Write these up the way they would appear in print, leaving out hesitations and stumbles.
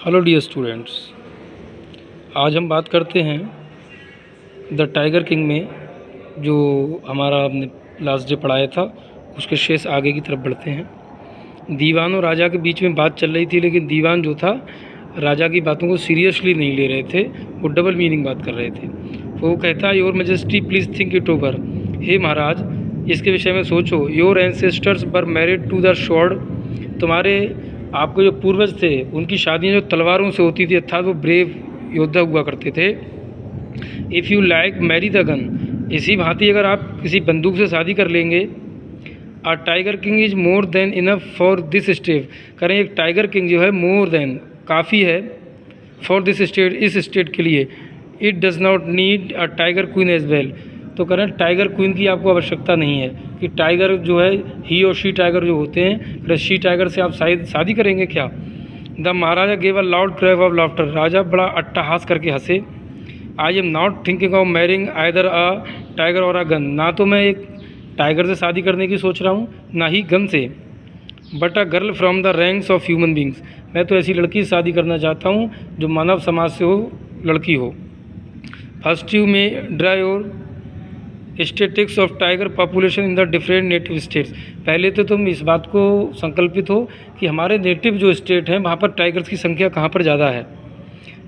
Hello dear students, आज हम बात करते हैं द टाइगर किंग में जो हमारा हमने लास्ट डे पढ़ाया था उसके शेष आगे की तरफ बढ़ते हैं। दीवान और राजा के बीच में बात चल रही थी, लेकिन दीवान जो था राजा की बातों को सीरियसली नहीं ले रहे थे, वो डबल मीनिंग बात कर रहे थे। तो वो कहता है, your majesty please think it over. हे महाराज, इसके विषय में सोचो। Your ancestors were married to the sword. तुम्हारे आपके जो पूर्वज थे उनकी शादियाँ जो तलवारों से होती थी, अर्थात वो ब्रेव योद्धा हुआ करते थे। If you like marry the gun, इसी भांति अगर आप किसी बंदूक से शादी कर लेंगे। A tiger king is more than enough for this state. करें एक टाइगर किंग जो है मोर देन काफ़ी है फॉर दिस स्टेट, इस स्टेट के लिए। It does not need a tiger queen as well. तो करें टाइगर क्वीन की आपको आवश्यकता नहीं है कि टाइगर जो है ही और शी टाइगर जो होते हैं, शी टाइगर से आप शादी करेंगे क्या। The maharaja gave a loud cry of laughter. राजा बड़ा अट्टहास करके हंसे। I am not thinking of marrying either a tiger or a gun. ना तो मैं एक टाइगर से शादी करने की सोच रहा हूँ, ना ही गन से। But a girl from the ranks of human beings. मैं तो ऐसी लड़की से शादी करना चाहता हूँ जो मानव समाज से हो, लड़की हो। फर्स्ट यू में ड्राई और statistics of tiger population in the different native states. पहले तो तुम इस बात को संकल्पित हो कि हमारे नेटिव जो स्टेट हैं वहाँ पर टाइगर्स की संख्या कहाँ पर ज़्यादा है।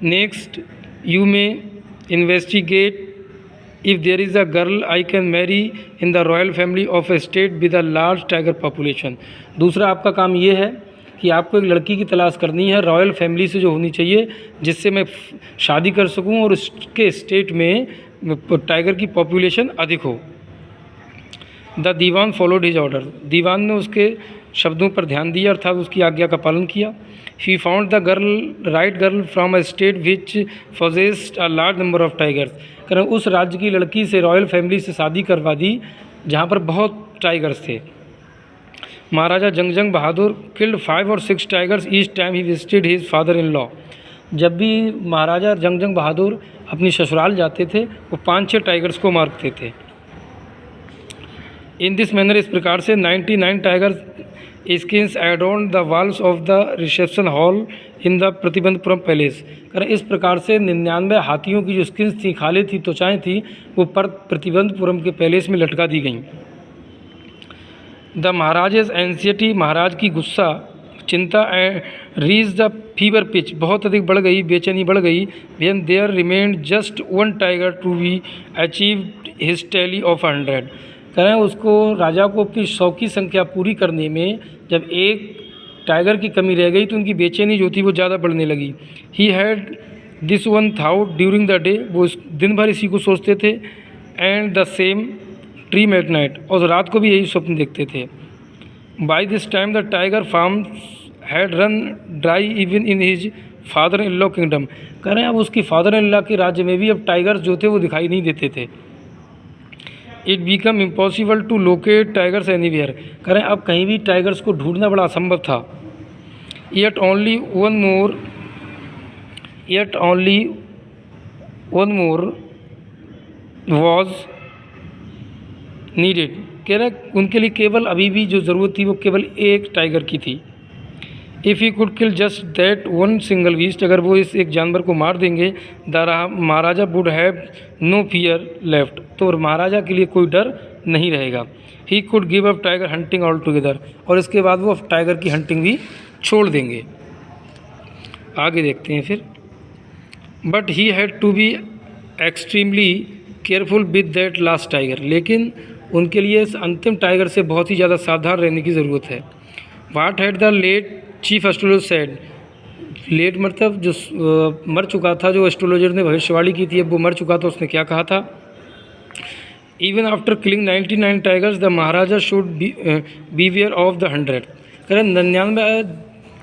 Next, you may investigate if there is a girl I can marry in the royal family of a state with a large tiger population. दूसरा आपका काम ये है कि आपको एक लड़की की तलाश करनी है रॉयल फैमिली से जो होनी चाहिए, जिससे मैं शादी कर सकूं और उसके स्टेट में टाइगर की पॉपुलेशन अधिक हो। The dewan followed his order. Dewan ने उसके शब्दों पर ध्यान दिया, अर्थात उसकी आज्ञा का पालन किया। He found the girl right girl from a state which possessed a large number of tigers. कारण उस राज्य की लड़की से रॉयल फैमिली से शादी करवा दी जहाँ पर बहुत टाइगर्स थे। महाराजा जंगजंग बहादुर किल्ड 5 और 6 tigers each time he visited his father in law. जब भी महाराजा जंगजंग बहादुर अपनी ससुराल जाते थे वो 5-6 टाइगर्स को मारते थे। इन दिस मैनर, इस प्रकार से 99 tigers skins adorned the walls of the reception hall in the Pratibandapuram palace. करें इस प्रकार से 99 हाथियों की जो स्किन्स थी, खाले थी, त्वचाएँ थी, वो पर प्रतिबंधपुरम के पैलेस में लटका दी गईं। द महाराजेज एंसियटी, महाराज की गुस्सा, चिंता रीच द फीवर पिच, बहुत अधिक बढ़ गई, बेचैनी बढ़ गई। When there remained just 1 tiger to be achieved his tally of 100। करें उसको राजा को अपनी 100 की संख्या पूरी करने में जब एक टाइगर की कमी रह गई तो उनकी बेचैनी जो थी वो ज़्यादा बढ़ने लगी। He had this one thought during the day, वो दिन भर इसी को सोचते थे। And the same dream at night, और रात को भी यही स्वप्न देखते थे। By this time the tiger farm had run dry even in his father in law kingdom. कह रहे हैं अब उसकी फादर इन लॉ के राज्य में भी अब टाइगर्स जो थे वो दिखाई नहीं देते थे। It become impossible to locate tigers anywhere. कह रहे हैं अब कहीं भी टाइगर्स को ढूंढना बड़ा असंभव था। Yet only one more was needed. कह रहे उनके लिए केवल अभी भी जो ज़रूरत थी वो केवल एक टाइगर की थी। If he could kill just that one single beast, अगर वो इस एक जानवर को मार देंगे, maharaja would have no fear left, तो महाराजा के लिए कोई डर नहीं रहेगा। He could give up tiger hunting all together, और इसके बाद वो टाइगर की हंटिंग भी छोड़ देंगे। आगे देखते हैं फिर। But he had to be extremely careful with that last tiger, लेकिन उनके लिए इस अंतिम टाइगर से बहुत ही ज़्यादा सावधान रहने की ज़रूरत है। What had the late chief astrologer said. Late मतलब जो मर चुका था, जो एस्ट्रोलॉजर ने भविष्यवाणी की थी, अब वो मर चुका था, उसने क्या कहा था। Even after killing 99 tigers the Maharaja should beware of the 100। करें 99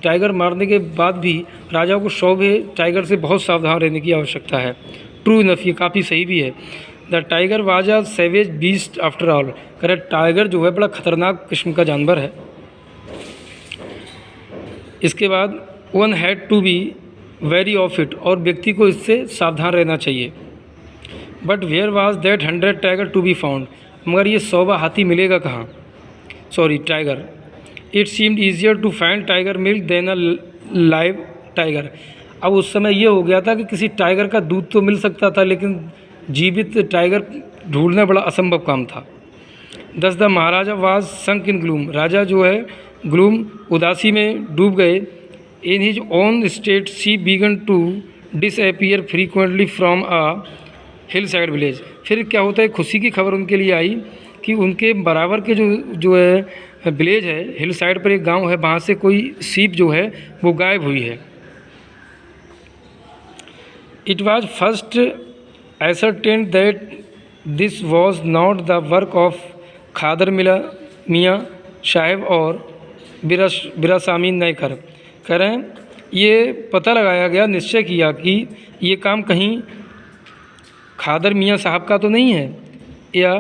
टाइगर मारने के बाद भी राजा को 100 टाइगर से बहुत सावधान रहने की आवश्यकता है। ट्रू इनफ, ये काफ़ी सही भी है। The tiger was a savage beast after all. करें टाइगर जो है बड़ा ख़तरनाक किस्म का जानवर है। इसके बाद one had to be wary of it, और व्यक्ति को इससे सावधान रहना चाहिए। But where was that 100 tiger to be found. मगर ये 100वां हाथी मिलेगा कहाँ, tiger. It seemed easier to find tiger milk than a live tiger. अब उस समय ये हो गया था कि किसी टाइगर का दूध तो मिल सकता था, लेकिन जीवित टाइगर ढूंढना बड़ा असंभव काम था। Thus the maharaja was sunk in gloom, राजा जो है ग्लूम उदासी में डूब गए। In his own state she began to disappear frequently from a hill side village. फिर क्या होता है, खुशी की खबर उनके लिए आई कि उनके बराबर के जो है विलेज है, हिल साइड पर एक गांव है, वहाँ से कोई सीप जो है वो गायब हुई है। It was first ascertained that this was not the work of खादर मियाँ साहेब और बिरासामी नायकर। कह रहे हैं ये पता लगाया गया, निश्चय किया कि ये काम कहीं खादर मियाँ साहब का तो नहीं है या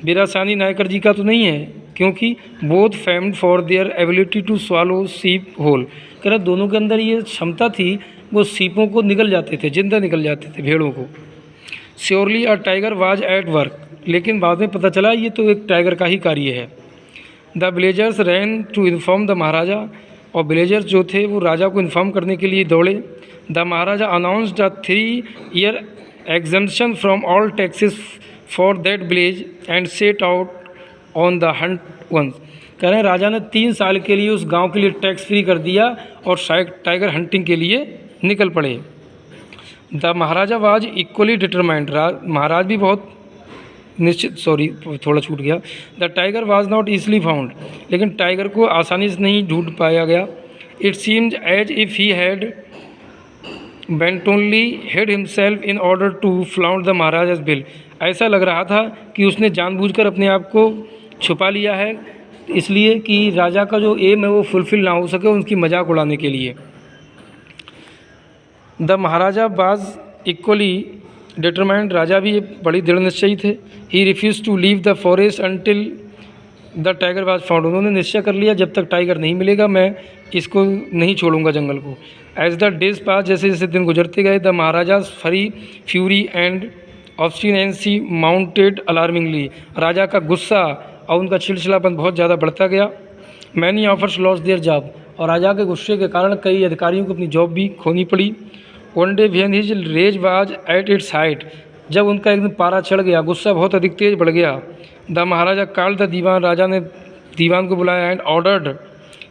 बिरासानी नायकर जी का तो नहीं है, क्योंकि both famed for their ability to swallow sheep whole. कह रहे दोनों के अंदर ये क्षमता थी, वो सीपों को निगल जाते थे, जिंदा निकल जाते थे भेड़ों को। Surely a tiger was at work, लेकिन बाद में पता चला ये तो एक टाइगर का ही कार्य है। The villagers ran to inform the maharaja, और विलेजर्स जो थे वो राजा को इन्फॉर्म करने के लिए दौड़े। The maharaja announced a 3 year exemption from all taxes for that village and set out on the hunt once. कह रहे हैं राजा ने 3 साल के लिए उस गांव के लिए टैक्स फ्री कर दिया और टाइगर हंटिंग के लिए निकल पड़े। The maharaja was equally determined, maharaj भी बहुत निश्चित, थोड़ा छूट गया। The tiger was not easily found, लेकिन टाइगर को आसानी से नहीं ढूंढ पाया गया। It seemed as if he had wantonly hid himself in order to flout the maharaja's will. ऐसा लग रहा था कि उसने जानबूझकर अपने आप को छुपा लिया है, इसलिए कि राजा का जो एम है वो फुलफिल ना हो सके, उनकी मजाक उड़ाने के लिए। The maharaja was equally determined, राजा भी बड़ी दृढ़ निश्चयी थे। He refused to leave the forest until the tiger was found, उन्होंने निश्चय कर लिया जब तक टाइगर नहीं मिलेगा मैं इसको नहीं छोड़ूंगा जंगल को। एज द डेज पास, जैसे जैसे दिन गुजरते गए, द महाराजा फरी फ्यूरी एंड ऑब्स्टिनेंसी माउंटेड अलार्मिंगली, राजा का गुस्सा और उनका चिड़चिड़ापन बहुत ज़्यादा बढ़ता गया। Many offers loss their job, और राजा के गुस्से के कारण कई अधिकारियों को अपनी जॉब भी खोनी पड़ी। One day when his rage was at its height, जब उनका एकदम पारा चढ़ गया, गुस्सा बहुत अधिक तेज बढ़ गया। The maharaja called the dewan, राजा ने दीवान को बुलाया and ordered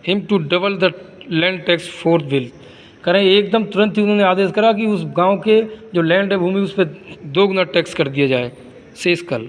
him to double the land tax forthwith. करें एकदम तुरंत ही उन्होंने आदेश करा कि उस गांव के जो लैंड है, भूमि, उस पर 2 गुना टैक्स कर दिया जाए, शेष कल।